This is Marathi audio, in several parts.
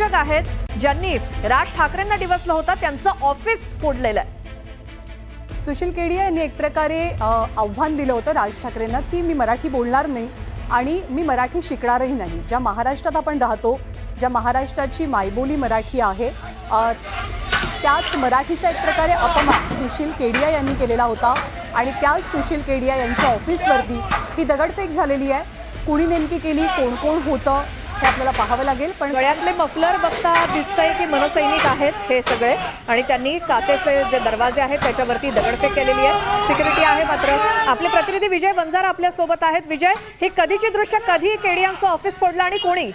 उद्योजक आहेत ज्यांनी राज ठाकरेंना डिवचलं होतं, त्यांचं ऑफिस फोडलेलं आहे। सुशील केडिया यांनी एक प्रकारे आव्हान दिलं होतं राज ठाकरेंना की मी मराठी बोलणार नाही आणि मी मराठी शिकणारही नाही। ज्या महाराष्ट्रात आपण राहतो, ज्या महाराष्ट्राची मायबोली मराठी आहे, त्याच मराठीचा एक प्रकारे अपमान सुशील केडिया यांनी केलेला होता आणि त्याच सुशील केडिया यांच्या ऑफिसवरती ही दगडफेक झालेली आहे। कुणी नेमकी केली, कोण कोण होतं हे आपल्याला पाहावं लागेल। पण गळ्यातले मफलर बघता दिसतंय की मनसैनिक आहेत हे सगळे आणि त्यांनी काचेचे जे दरवाजे आहेत त्याच्यावरती दगडफेक केलेली आहे, सिक्युरिटी आहे। मात्र आपले प्रतिनिधी विजय वंजारा आपल्या सोबत आहेत। विजय, हे कधीची दृश्य, कधी केडियांचं ऑफिस फोडलं आणि कोणी?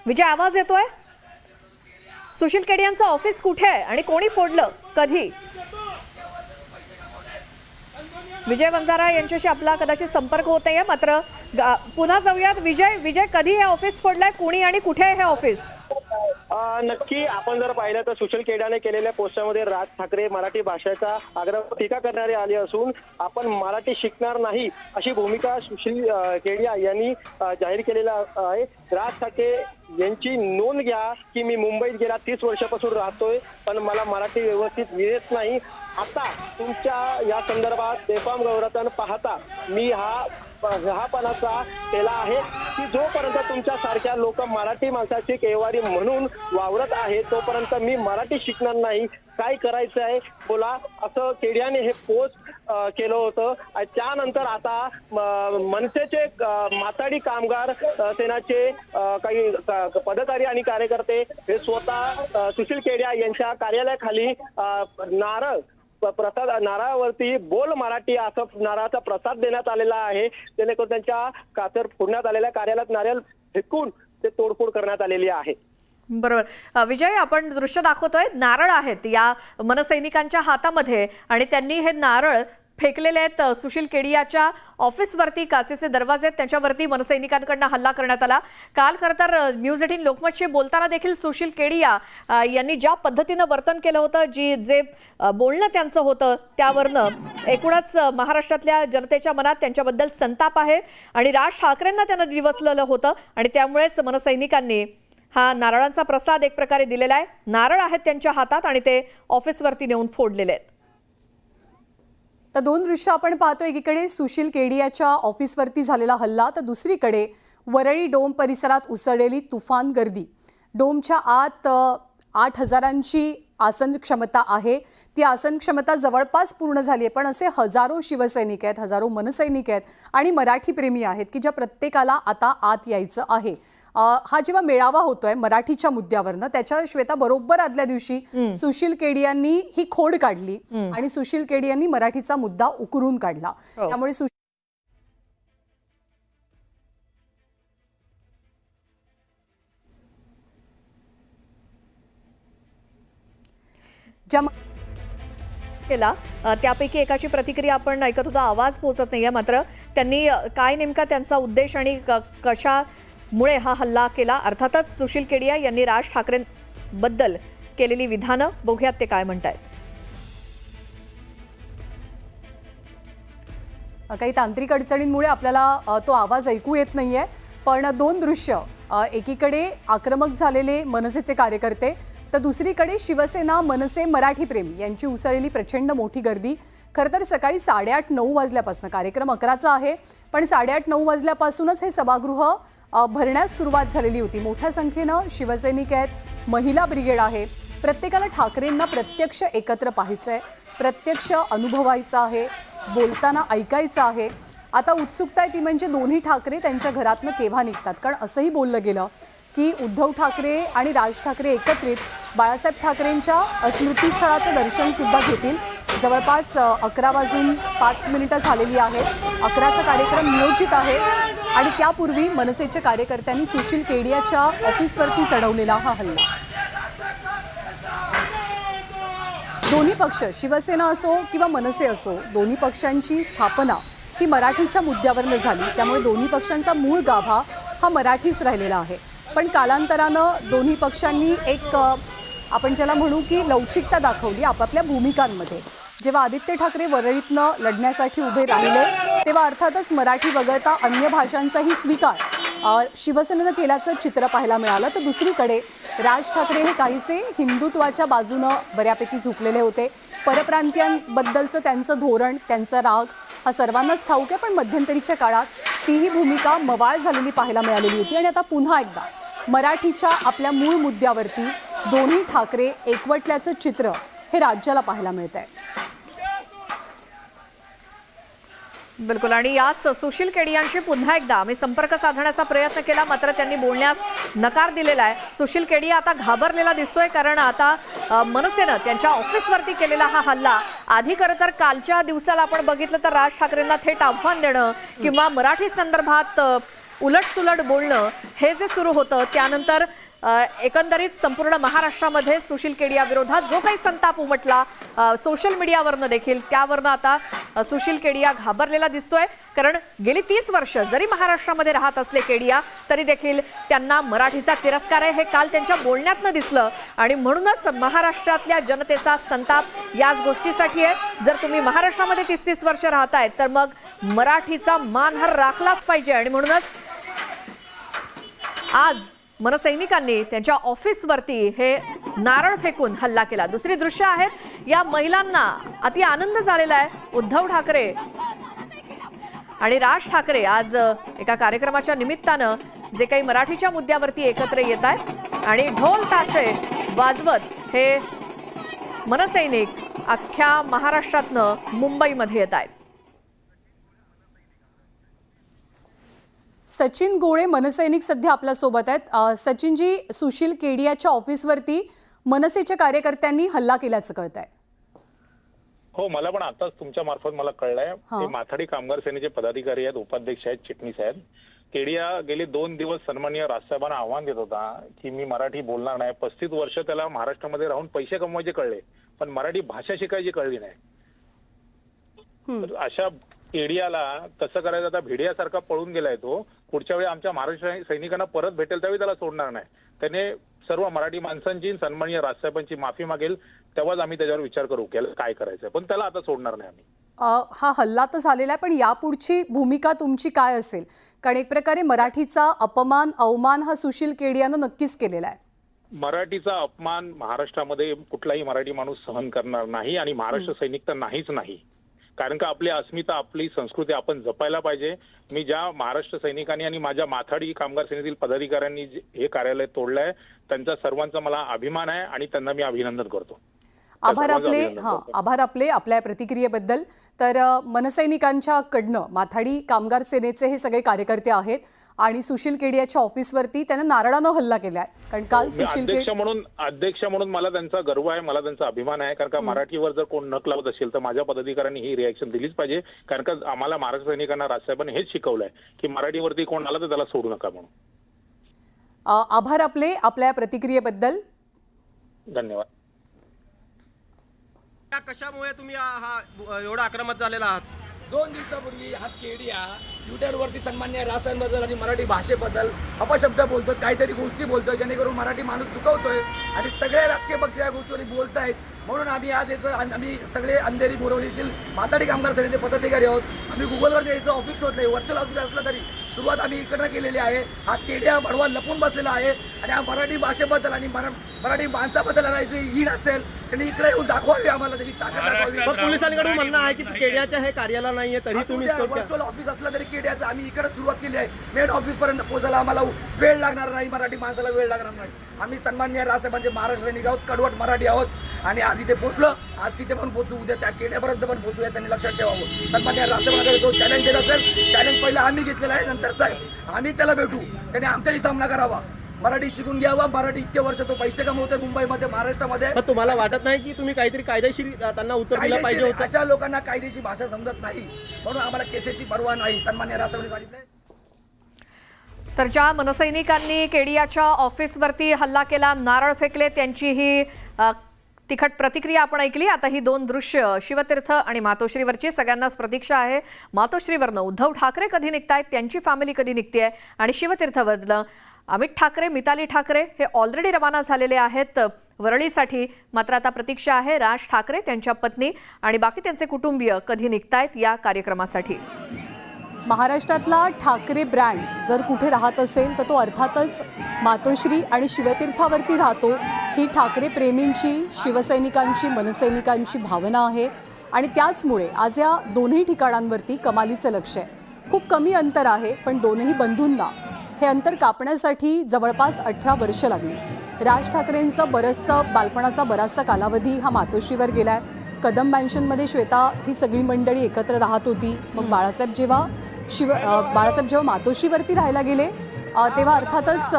विजय, आवाज येतोय? सुशील केडियांचं ऑफिस कुठे आहे आणि कोणी फोडलं, कधी? विजय वंजारा यांच्याशी आपला कदाचित संपर्क होत नाहीये, मात्र पुन्हा जाऊयात। विजय, कधी हे ऑफिस फोडलंय, कोणी आणि कुठे आहे हे ऑफिस? नक्की आपण जर पाहिलं तर सुशील केडियाने केलेल्या पोस्टमध्ये राज ठाकरे मराठी भाषेचा आग्रह टीका करणारे आले असून आपण मराठी शिकणार नाही अशी भूमिका सुशील केडिया यांनी जाहीर केलेला आहे। राज ठाकरे यांची नोंद घ्या की मी मुंबईत गेल्या 30 वर्षापासून राहतोय, पण मला मराठी व्यवस्थित येत नाही। आता तुमच्या या संदर्भात बेफाम गौरतन पाहता मी हापणाचा केला आहे की जोपर्यंत तुमच्या सारख्या लोक मराठी माणसाची केवारी म्हणून वावरत आहे तोपर्यंत मी मराठी शिकणार नाही। काय करायचं आहे बोला, असं केडियाने हे पोस्ट केलं होतं। त्यानंतर आता मनसेचे माथाडी कामगार सेनाचे काही पदाधिकारी आणि कार्यकर्ते हे स्वतः सुशील केडिया यांच्या कार्यालयाखाली नारळावरती बोल मराठी असं नारळाचा प्रसाद देण्यात आलेला आहे, जेणेकरून त्यांच्या कातर फोडण्यात आलेल्या कार्यालयात नारळ फेकून ते तोडफोड करण्यात आलेली आहे। बरोबर विजय, आपण दृश्य दाखवतोय, नारळ आहेत या मनसैनिकांच्या हातामध्ये आणि त्यांनी हे नारळ फेकलेले आहेत सुशील केडियाच्या ऑफिसवरती। काचेचे दरवाजे आहेत, त्याच्यावरती मनसैनिकांकडून हल्ला करण्यात आला। काल खरं तर न्यूज 18 लोकमतशी बोलताना देखील सुशील केडिया यांनी ज्या पद्धतीनं वर्तन केलं होतं, जे बोलणं त्यांचं होतं त्यावरनं एकूणच महाराष्ट्रातल्या जनतेच्या मनात त्यांच्याबद्दल संताप आहे आणि राज ठाकरेंना त्यांना दिवचलेलं होतं आणि त्यामुळेच मनसैनिकांनी हा नारळांचा प्रसाद एक प्रकारे दिलेला आहे। नारळ आहेत त्यांच्या हातात आणि ते ऑफिसवरती नेऊन फोडलेले आहेत। तर दोन दृश्य आपण पाहतो, एकीकडे सुशील केडियाच्या ऑफिसवरती झालेला हल्ला, तर दुसरीकडे वरळी डोम परिसरात उसळलेली तुफान गर्दी। डोमच्या आत 8,000ची आसन क्षमता आहे, ती आसन क्षमता जवळपास पूर्ण झाली आहे, पण असे हजारो शिवसैनिक आहेत, हजारो मनसैनिक आहेत आणि मराठी प्रेमी आहेत की ज्या प्रत्येकाला आता आत यायचं आहे। हा जेव्हा मेळावा होतोय मराठीच्या मुद्द्यावरनं, त्याच्या श्वेता बरोबर आदल्या दिवशी सुशील केडियांनी ही खोड काढली आणि सुशील केडियांनी मराठीचा मुद्दा उकरून काढला। त्यामुळे केला त्यापैकी एकाची प्रतिक्रिया आपण ऐकत होतो, आवाज पोहोचत नाहीये, मात्र त्यांनी काय नेमका त्यांचा उद्देश आणि कशामुळे हा हल्ला केला। अर्थातच सुशील केडिया यांनी राज ठाकरेंबद्दल केलेली विधानं बघूयात ते काय म्हणतायत। काही तांत्रिक अडचणींमुळे आपल्याला तो आवाज ऐकू येत नाहीये, पण दोन दृश्य, एकीकडे आक्रमक झालेले मनसेचे कार्यकर्ते तर दुसरीकडे शिवसेना, मनसे, मराठी प्रेमी यांची उसळलेली प्रचंड मोठी गर्दी। खरं तर सकाळी 8:30-9 वाजल्यापासून, कार्यक्रम 11चा आहे, पण 8:30-9 वाजल्यापासूनच हे सभागृह भरण्यास सुरुवात झालेली होती। मोठ्या संख्येनं शिवसैनिक आहेत, महिला ब्रिगेड आहे, प्रत्येकाला ठाकरेंना प्रत्यक्ष एकत्र पाहायचं आहे, प्रत्यक्ष अनुभवायचं आहे, बोलताना ऐकायचं आहे। आता उत्सुकता आहे ती म्हणजे दोन्ही ठाकरे त्यांच्या घरातनं केव्हा निघतात, कारण असंही बोललं गेलं की उद्धव ठाकरे आणि राज ठाकरे एकत्रित बाळासाहेब ठाकरेंच्या स्मृतीस्थळाचं दर्शन सुद्धा घेतील। जवळपास 11:05 झालेली आहेत, 11चा कार्यक्रम नियोजित आहे आणि त्यापूर्वी मनसेच्या कार्यकर्त्यांनी सुशील केडियाच्या ऑफिसवरती चढवलेला हा हल्ला। दोन्ही पक्ष, शिवसेना असो किंवा मनसे असो, दोन्ही पक्षांची स्थापना ही मराठीच्या मुद्द्यावरनं झाली, त्यामुळे दोन्ही पक्षांचा मूळ गाभा हा मराठीच राहिलेला आहे। पण कालांतरानं दोन्ही पक्षांनी एक आपण ज्याला म्हणू की लवचिकता दाखवली आपापल्या भूमिकांमध्ये। जेव्हा आदित्य ठाकरे वरळीतनं लढण्यासाठी उभे राहिले तेव्हा अर्थातच मराठी वगळता अन्य भाषांचाही स्वीकार शिवसेनेनं केल्याचं चित्र पाहायला मिळालं. तर दुसरीकडे राज ठाकरे हे काहीसे हिंदुत्वाच्या बाजूनं बऱ्यापैकी झुकलेले होते. परप्रांतीयांबद्दलचं त्यांचं धोरण, त्यांचा राग हा सर्वांनाच ठाऊक आहे, पण मध्यंतरीच्या काळात तीही भूमिका मवाळ झालेली पाहायला मिळालेली होती. आणि आता पुन्हा एकदा मराठीच्या आपल्या मूळ मुद्द्यावरती दोन्ही ठाकरे एकवटल्याचं चित्र हे राज्याला पाहायला मिळत आहे. बिलकुल. आणि याच सुशील केडियांशी पुन्हा एकदा आम्ही संपर्क साधण्याचा प्रयत्न केला, मात्र त्यांनी बोलण्यास नकार दिलेला आहे. सुशील केडिया आता घाबरलेला दिसतोय, कारण आता मनसेनं त्यांच्या ऑफिसवरती केलेला हा हल्ला, आधी खरं तर कालच्या दिवसाला आपण बघितलं तर राज ठाकरेंना थेट आव्हान देणं किंवा मराठी संदर्भात उलटसुलट बोलणं हे जे सुरू होतं, त्यानंतर एकंदरीत संपूर्ण महाराष्ट्रामध्ये सुशील केडिया विरोधात जो काही संताप उमटला सोशल मीडियावरनं देखील, त्यावरनं आता सुशील केडिया घाबरलेला दिसतोय. कारण गेली 30 वर्ष जरी महाराष्ट्रामध्ये राहत असले केडिया, तरी देखील त्यांना मराठीचा तिरस्कार आहे हे काल त्यांच्या बोलण्यातनं दिसलं. आणि म्हणूनच महाराष्ट्रातल्या जनतेचा संताप याच गोष्टीसाठी आहे. जर तुम्ही महाराष्ट्रामध्ये 30-30 वर्ष राहतायत तर मग मराठीचा मानहार राखलाच पाहिजे. आणि म्हणूनच आज मनसैनिकांनी त्यांच्या ऑफिसवरती हे नारळ फेकून हल्ला केला. दुसरी दृश्य आहेत, या महिलांना अति आनंद झालेला आहे. उद्धव ठाकरे आणि राज ठाकरे आज एका कार्यक्रमाच्या निमित्तानं जे काही मराठीच्या मुद्द्यावरती एकत्र येत आहेत आणि ढोल ताशे वाजवत हे मनसैनिक अख्ख्या महाराष्ट्रातनं मुंबईमध्ये येत आहेत. सचिन गोळे मनसैनिक सध्या आपल्या सोबत आहेत. सचिनजी, सुशील केडियाच्या ऑफिसवरती मनसेच्या कार्यकर्त्यांनी हल्ला केल्याचं कळत आहे. हो, मला पण आताच तुमच्या मार्फत मला कळलंय. ते माथाडी कामगार सेनेचे पदाधिकारी आहेत, उपाध्यक्ष आहेत, चिटणीस आहेत. केडिया गेले 2 दिवस सन्माननीय राजसाहेबांना आव्हान देत होता की मी मराठी बोलणार नाही. 35 वर्ष त्याला महाराष्ट्रामध्ये राहून पैसे कमवायचे कळले, पण मराठी भाषा शिकायची कळली नाही. अशा केडियाला कसं करायचं, आता भिडियासारखा पळून गेलाय तो. पुढच्या वेळी आमच्या महाराष्ट्र सैनिकांना परत भेटेल त्यावेळी त्याला सोडणार नाही. त्याने सर्व मराठी माणसांची सन्माननीय राजसाहेबांची माफी मागेल, तेव्हाच आम्ही त्याच्यावर विचार करू काय करायचं. पण त्याला आता सोडणार नाही आम्ही. हा हल्ला तर झालेला आहे, पण यापुढची भूमिका तुमची काय असेल? कारण एक प्रकारे मराठीचा अपमान, अवमान हा सुशील केडियानं नक्कीच केलेला आहे. मराठीचा अपमान महाराष्ट्रामध्ये कुठलाही मराठी माणूस सहन करणार नाही आणि महाराष्ट्र सैनिक तर नाहीच नाही. कारण का आपली अस्मिता, आपली संस्कृती आपण जपायला पाहिजे. मी ज्या महाराष्ट्र सैनिकांनी आणि माझ्या माथाडी कामगार सेनेतील पदाधिकाऱ्यांनी हे कार्यालय तोडलंय, त्यांचा सर्वांचा मला अभिमान आहे आणि त्यांना मी अभिनंदन करतो. आभार आपले आपल्या प्रतिक्रियेबद्दल. तर मनसैनिकांच्या कडनं माथाडी कामगार सेनेचे हे सगळे कार्यकर्ते आहेत आणि सुशील केडियाच्या ऑफिसवरती त्यानं नारळानं हल्ला केलाय. कारण काल सुशील अध्यक्ष म्हणून मला त्यांचा गर्व आहे, मला त्यांचा अभिमान आहे. कारण का मराठीवर जर कोण नक लावत असेल तर माझ्या पदाधिकाऱ्यांनी ही रिॲक्शन दिलीच पाहिजे. कारण का आम्हाला महाराष्ट्र सैनिकांना राजसाहेबांनी हेच शिकवलंय की मराठीवरती कोण आला तर त्याला सोडू नका म्हणून. आभार आपले आपल्या प्रतिक्रियेबद्दल. धन्यवाद. कशामुळे तुम्ही एवढा आक्रमक झालेला आहात? 2 दिवसापूर्वी हा केडिया ट्विटरवरती सन्मान्य राजसाहेबांबद्दल आणि मराठी भाषेबद्दल अपशब्द बोलतोय, काहीतरी गोष्टी बोलतोय जेणेकरून मराठी माणूस दुखवतोय आणि सगळे राजकीय पक्ष या गोष्टीवर बोलतायत. म्हणून आम्ही आज आम्ही सगळे अंधेरी बोरवलीतील माथाडी कामगार सेनेचे पदाधिकारी आहोत. आम्ही गुगलवर यायचं ऑफिस शोधलंय, व्हर्च्युअल ऑफिस असलं तरी सुरुवात आम्ही इकडनं केलेली आहे. हा केडिया बडवा लपून बसलेला आहे आणि हा मराठी भाषेबद्दल आणि मराठी माणसाबद्दल जी हीण असेल त्यांनी इकडे येऊन दाखवावी, आम्हाला त्याची ताकद दाखवावी. पोलिसांकडून म्हणणं आहे की केडियाच्या हे कार्यालय नाहीये, तरी तुम्ही व्हर्च्युअल ऑफिस असलं तरी केडियाचं आम्ही इकडे सुरुवात केली आहे. मेन ऑफिस पर्यंत पोहोचायला आम्हाला वेळ लागणार नाही, मराठी माणसाला वेळ लागणार नाही. आम्ही सन्माननीय राजसाहेबांचे महाराष्ट्र सैनिक आहोत, कडवट मराठी आहोत आणि आज इथे पोहोचलो. आज तिथे पण पोहोचू, उद्या त्या केड्यापर्यंत पण पोहोचूया, त्यांनी लक्षात ठेवावं. सन्माननीय राजसाहेबांकडे तो चॅलेंज देत असेल, चॅलेंज पहिला आम्ही घेतलेला आहे, नंतर साहेब आम्ही त्याला भेटू, त्यांनी आमच्याशी सामना करावा. मराठी शिकून घ्यावा. मराठी इतके वर्ष तो पैसे कमवतोय मुंबईमध्ये, महाराष्ट्रामध्ये. तुम्हाला वाटत नाही की तुम्ही काहीतरी कायदेशीर त्यांना उत्तर दिलं पाहिजे होतं? अशा लोकांना कायदेशीर भाषा समजत नाही, म्हणून आम्हाला केसेची पर्वा नाही, सन्माननीय राजसाहेबांनी सांगितलंय. तर ज्या मनसैनिकांनी केडियाच्या ऑफिसवरती हल्ला केला, नारळ फेकले, त्यांची ही तिखट प्रतिक्रिया आपण ऐकली. आता ही दोन दृश्य शिवतीर्थ आणि मातोश्रीवरची सगळ्यांनाच प्रतीक्षा आहे. मातोश्रीवरनं उद्धव ठाकरे कधी निघतायत, त्यांची फॅमिली कधी निघतेय, आणि शिवतीर्थवरनं अमित ठाकरे, मिताली ठाकरे हे ऑलरेडी रवाना झालेले आहेत वरळीसाठी. मात्र आता प्रतीक्षा आहे राज ठाकरे, त्यांच्या पत्नी आणि बाकी त्यांचे कुटुंबीय कधी निघतायत या कार्यक्रमासाठी. महाराष्ट्रातला ठाकरे ब्रँड जर कुठे राहत असेल तर तो अर्थातच मातोश्री आणि शिवतीर्थावरती राहतो. ही ठाकरे प्रेमींची, शिवसैनिकांची, मनसैनिकांची भावना आहे आणि त्याचमुळे आज या दोन्ही ठिकाणांवरती कमालीचं लक्ष आहे. खूप कमी अंतर आहे, पण दोनही बंधूंना हे अंतर कापण्यासाठी जवळपास 18 वर्ष लागली. राज ठाकरेंचं बरंचसं बालपणाचा बराचसा कालावधी हा मातोश्रीवर गेला आहे. कदम मॅन्शनमध्ये श्वेता ही सगळी मंडळी एकत्र राहत होती. मग बाळासाहेब जेव्हा मातोश्रीवरती राहायला गेले तेव्हा अर्थातच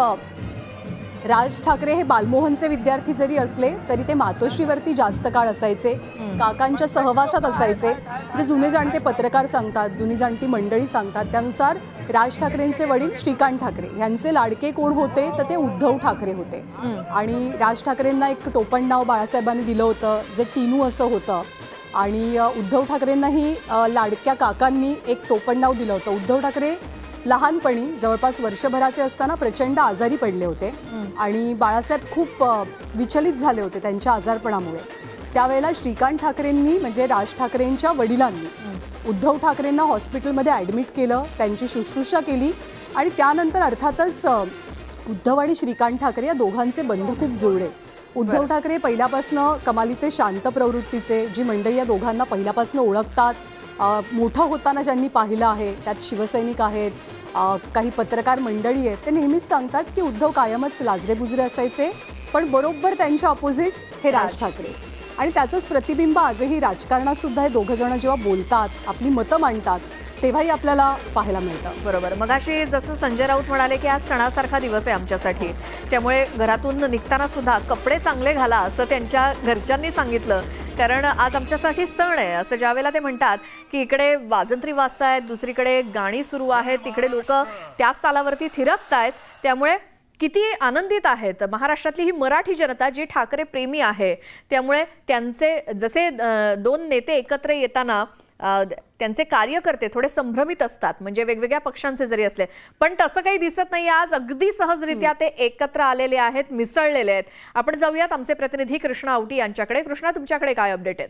राज ठाकरे हे बालमोहनचे विद्यार्थी जरी असले तरी ते मातोश्रीवरती जास्त काळ असायचे, काकांच्या सहवासात असायचे. जे जुने जाणते पत्रकार सांगतात, जुनी जाणती मंडळी सांगतात त्यानुसार राज ठाकरेंचे वडील श्रीकांत ठाकरे यांचे लाडके कोण होते तर ते उद्धव ठाकरे होते. आणि राज ठाकरेंना एक टोपण नाव बाळासाहेबांनी दिलं होतं जे टीनू असं होतं. आणि उद्धव ठाकरेंनाही लाडक्या काकांनी एक टोपण नाव दिलं होतं. उद्धव ठाकरे लहानपणी जवळपास वर्षभराचे असताना प्रचंड आजारी पडले होते आणि बाळासाहेब खूप विचलित झाले होते त्यांच्या आजारपणामुळे. त्यावेळेला श्रीकांत ठाकरेंनी म्हणजे राज ठाकरेंच्या वडिलांनी उद्धव ठाकरेंना हॉस्पिटलमध्ये ॲडमिट केलं, त्यांची शुश्रूषा केली आणि त्यानंतर अर्थातच उद्धव आणि श्रीकांत ठाकरे या दोघांचे बंध खूप जुळले. उद्धव ठाकरे पहिल्यापासनं कमालीचे शांत प्रवृत्तीचे, जी मंडळी या दोघांना पहिल्यापासनं ओळखतात, मोठं होताना ज्यांनी पाहिलं आहे त्यात शिवसैनिक आहेत, काही पत्रकार मंडळी आहेत, ते नेहमीच सांगतात की उद्धव कायमच लाजरेबुजरे असायचे, पण बरोबर त्यांच्या अपोजिट हे राज ठाकरे. आणि त्याचंच प्रतिबिंब आजही राजकारणात सुद्धा हे दोघं जण जेव्हा बोलतात, आपली मतं मांडतात तेव्हाही आपल्याला पाहायला मिळतं. बरोबर. मगाशी जसं संजय राऊत म्हणाले की आज सणासारखा दिवस आहे आमच्यासाठी, त्यामुळे घरातून निघताना सुद्धा कपडे चांगले घाला असं त्यांच्या घरच्यांनी सांगितलं, कारण आज आमच्यासाठी सण आहे असं ज्यावेळेला ते म्हणतात की इकडे वाजंत्री वाजतायत, दुसरीकडे गाणी सुरू आहेत, तिकडे लोक त्याच तालावरती थिरकतायत, त्यामुळे किती आनंदित आहेत महाराष्ट्रातली ही मराठी जनता जी ठाकरे प्रेमी आहे. त्यामुळे त्यांचे जसे दोन नेते एकत्र येताना त्यांचे कार्यकर्ते थोडे संभ्रमित असतात, म्हणजे वेगवेगळ्या पक्षांचे जरी असले, पण तसं काही दिसत नाही. आज अगदी सहजरित्या ते एकत्र आलेले आहेत, मिसळलेले आहेत. आपण जाऊयात आमचे प्रतिनिधी कृष्णा आवटी यांच्याकडे. कृष्णा, तुमच्याकडे काय अपडेट आहेत?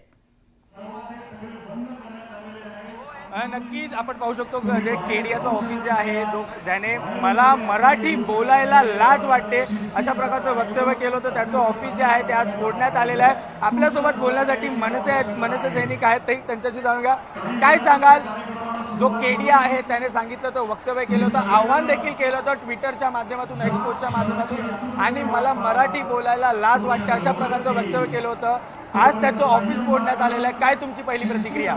नक्कीच आपण पाहू शकतो जे केडियाचं ऑफिस जे आहे ज्याने मला मराठी बोलायला लाज वाटते अशा प्रकारचं वक्तव्य केलं होतं, त्याचं ऑफिस जे आहे ते आज फोडण्यात आलेलं आहे. आपल्यासोबत बोलण्यासाठी मनसे सैनिक आहेत, ते त्यांच्याशी जाणून घ्या. काय सांगाल, जो केडिया आहे त्याने सांगितलं होतं, वक्तव्य केलं होतं, आव्हान देखील केलं होतं ट्विटरच्या माध्यमातून, एक्सपोजच्या माध्यमातून, आणि मला मराठी बोलायला लाज वाटते अशा प्रकारचं वक्तव्य केलं होतं. आज त्याचं ऑफिस फोडण्यात आलेलं आहे. काय तुमची पहिली प्रतिक्रिया?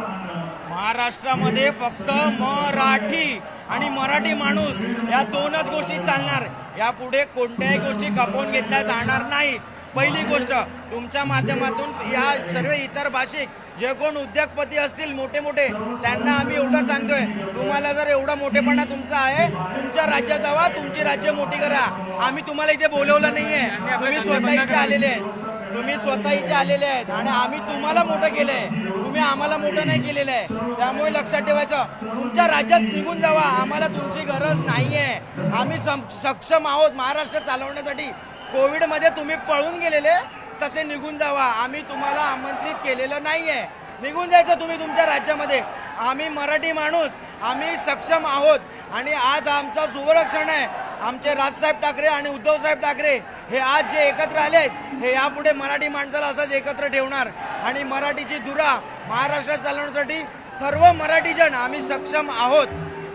महाराष्ट्रामध्ये फक्त मराठी आणि मराठी माणूस या दोनच गोष्टी चालणार. यापुढे कोणत्याही गोष्टी खपवून घेतल्या जाणार नाहीत. पहिली गोष्ट, तुमच्या माध्यमातून या सर्व इतर भाषिक जे कोण उद्योगपती असतील मोठे मोठे, त्यांना आम्ही एवढं सांगतोय, तुम्हाला जर एवढा मोठेपणा तुमचा आहे, तुमच्या राज्यात जावा, तुमची राज्य मोठी करा. आम्ही तुम्हाला इथे बोलवलं नाहीये, तुम्ही स्वतः इथे आलेले आहेत, आणि आम्ही तुम्हाला मोठं केलंय, तुम्ही आम्हाला मोठं नाही केलेलं आहे. त्यामुळे लक्षात ठेवायचं, तुमच्या राज्यात निघून जावा, आम्हाला तुमची गरज नाहीये. आम्ही सक्षम आहोत महाराष्ट्र चालवण्यासाठी. कोविडमध्ये तुम्ही पळून गेलेले, तसे निघून जावा. आम्ही तुम्हाला आमंत्रित केलेलं नाहीये, निघून जायचं तुम्ही तुमच्या राज्यामध्ये. आम्ही मराठी माणूस, आम्ही सक्षम आहोत आणि आज आमचा सुवरक्षण आहे. आमचे राजसाहेब ठाकरे आणि उद्धवसाहेब ठाकरे हे आज जे एकत्र आलेत, हे यापुढे मराठी माणसाला असंच एकत्र ठेवणार आणि मराठीची धुरा महाराष्ट्रात चालवण्यासाठी सर्व मराठीजन आम्ही सक्षम आहोत,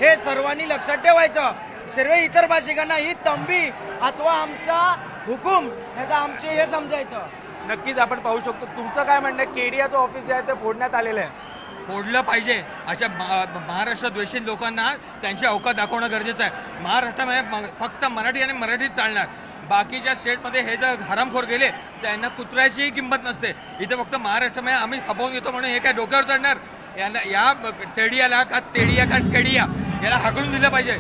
हे सर्वांनी लक्षात ठेवायचं. सर्व इतर भाषिकांना ही तंबी अथवा आमचा हुकूम हे तर आमचे हे समजायचं. नक्कीच आपण पाहू शकतो. तुमचं काय म्हणणं आहे, केडियाचं ऑफिस जे आहे ते फोडण्यात आलेलं आहे? फोडलं पाहिजे. अशा महाराष्ट्र द्वेषी लोकांना त्यांची अवकात दाखवणं गरजेचं आहे. महाराष्ट्रामध्ये फक्त मराठी आणि मराठीच चालणार. बाकीच्या स्टेटमध्ये हे जर हरामखोर गेले त्यांना कुत्र्याचीही किंमत नसते. इथे फक्त महाराष्ट्रामध्ये आम्ही खपवून घेतो म्हणून हे काय डोक्यावर चढणार? यांना या टेडिया का केडिया याला हाकलून दिलं पाहिजे.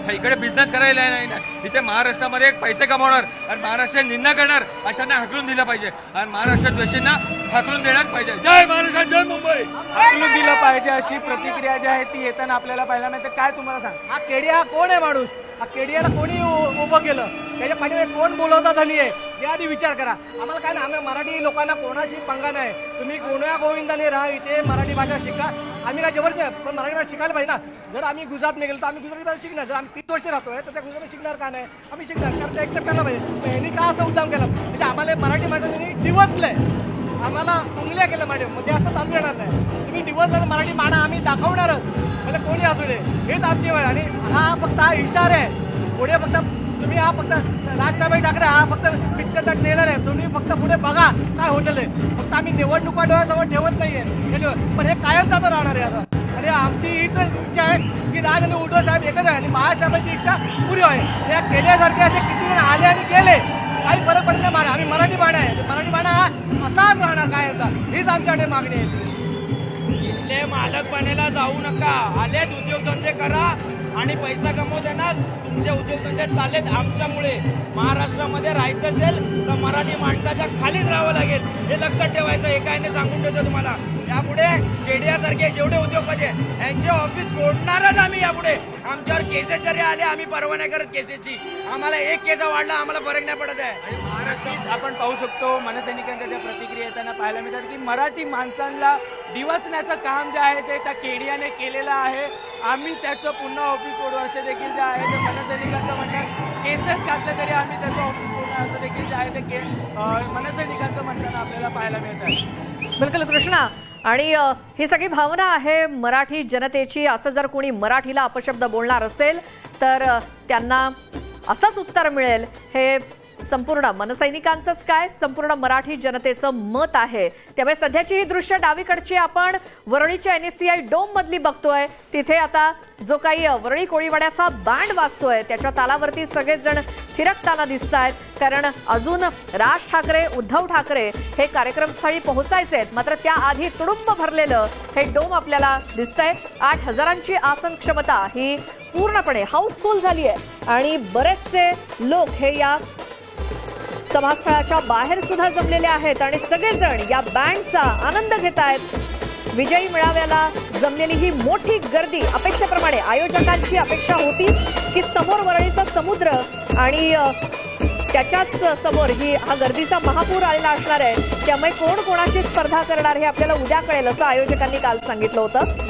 इकडे बिझनेस करायला नाही ना, इथे महाराष्ट्रामध्ये पैसे कमावणार आणि महाराष्ट्र निंदा करणार अशांना हाकलून दिलं पाहिजे आणि महाराष्ट्र द्वेषींना हाकलून देण्यात पाहिजे. जय महाराष्ट्र, जय मुंबई. हाकलून दिलं पाहिजे अशी प्रतिक्रिया जी आहे ती येताना आपल्याला पाहायला मिळते. काय तुम्हाला सांग, हा केडिया हा कोण आहे माणूस? हा केडियाला कोणी उभं केलं? त्याच्या पाठीमागे कोण बोलवता धनी आहे हे आधी विचार करा. आम्हाला काय ना, आम्ही मराठी लोकांना कोणाशी पंगा नाही. तुम्ही कोण्या गोविंदाने राहा, इथे मराठी भाषा शिका. आम्ही काय जबरदस्त नाही, पण मराठी भाषा शिकायला पाहिजे ना. जर आम्ही गुजरातमध्ये गेलो तर आम्ही गुजराती भाषा शिकणार. जर आम्ही 30 वर्ष राहतोय तर त्या गुजराती शिकणार का नाही? आम्ही शिकणार, कारण ते एक्सेप्ट करायला पाहिजे. पण ह्यांनी का असं उद्दाम केलं? म्हणजे आम्हाला मराठी माणसांनी डिवचलंय, आम्हाला उंगल्या केलं मॅडम. मग ते असं चालू येणार नाही. तुम्ही डिवचला तर मराठी माणा आम्ही दाखवणारच, म्हणजे कोणी असू दे. हेच आमची वेळ. आणि हा फक्त हा इशारा आहे. पुढे फक्त तुम्ही हा फक्त राजसाहेब ठाकरे हा फक्त पिक्चरचा ट्रेलर आहे. तुम्ही फक्त पुढे बघा काय होतं आहे. फक्त आम्ही निवडणुका डोळ्यासमोर ठेवत नाहीये, पण हे कायम जातं राहणार आहे असं. आणि आमची हीच इच्छा आहे की राज आणि उद्धव साहेब एकच आहे आणि महासाहेबांची इच्छा पुरी होईल. या केल्यासारखे असे किती जण आले आणि गेले, काही फरक पडत नाही. आम्ही मराठी बाणा आहे, मराठी बाणा हा असाच राहणार कायमचा. हीच आमच्याकडे मागणी आहे. इथले मालक बनायला जाऊ नका. आलेत उद्योगधंदे करा आणि पैसा कमवू देणार. तुमचे उद्योगधंदे चाललेत आमच्यामुळे. महाराष्ट्रामध्ये राहायचं असेल तर मराठी माणसाच्या खालीच राहावं लागेल, हे लक्षात ठेवायचं. एकाने सांगून ठेवतो तुम्हाला. यापुढे केडियासारखे जेवढे उद्योगपती आहेत यांचे ऑफिस फोडणारच आम्ही. यापुढे आमच्यावर केसेस जरी आले आम्ही परवा नाही करत केसेसची. आम्हाला एक केस वाढला आम्हाला फरक नाही पडत आहे. आणि महाराष्ट्रात आपण पाहू शकतो मनसैनिकांच्या ज्या प्रतिक्रिया येताना पाहायला मिळतात की मराठी माणसांना डिवचण्याचं काम जे आहे ते त्या केडियाने केलेलं आहे. आम्ही त्याचं पुन्हा ऑफिस फोडू असे देखील जे आहे ते मनसैनिकांचं म्हणणं. केसेस घातले तरी आम्ही त्याचं ऑफिस फोडू असं देखील जे आहे ते मनसैनिकांचं म्हणताना आपल्याला पाहायला मिळतं. बिलकुल कृष्णा. आणि ही सगळी भावना आहे मराठी जनतेची. असं जर कोणी मराठीला अपशब्द बोलणार असेल तर त्यांना असंच उत्तर मिळेल, हे संपूर्ण मनसैनिकांचंच काय संपूर्ण मराठी जनतेचं मत आहे. त्यामुळे सध्याची ही दृश्य डावीकडची आपण वरळीच्या NSCI डोम मधली बघतोय. तिथे आता जो काही वरळी कोळीवाड्याचा बँड वाजतोय त्याच्या तालावरती सगळेच जण थिरकताना दिसत आहेत, कारण अजून राज ठाकरे उद्धव ठाकरे हे कार्यक्रमस्थळी पोहोचायचे आहेत. मात्र त्याआधी तुडुंब भरलेलं हे डोम आपल्याला दिसतंय. 8,000ची आसन क्षमता ही पूर्णपणे हाऊसफुल झाली आहे आणि बरेचसे लोक हे या सभास्थळाच्या बाहेर सुद्धा जमलेले आहेत आणि सगळेजण या बँडचा आनंद घेत आहेत. विजयी मेळाव्याला जमलेली ही मोठी गर्दी अपेक्षेप्रमाणे आयोजकांची अपेक्षा होतीच की समोर वरळीचा समुद्र आणि त्याच्याच समोर हा गर्दीचा महापूर आलेला असणार आहे. त्यामुळे कोण कोणाशी स्पर्धा करणार हे आपल्याला उद्या कळेल असं आयोजकांनी काल सांगितलं होतं.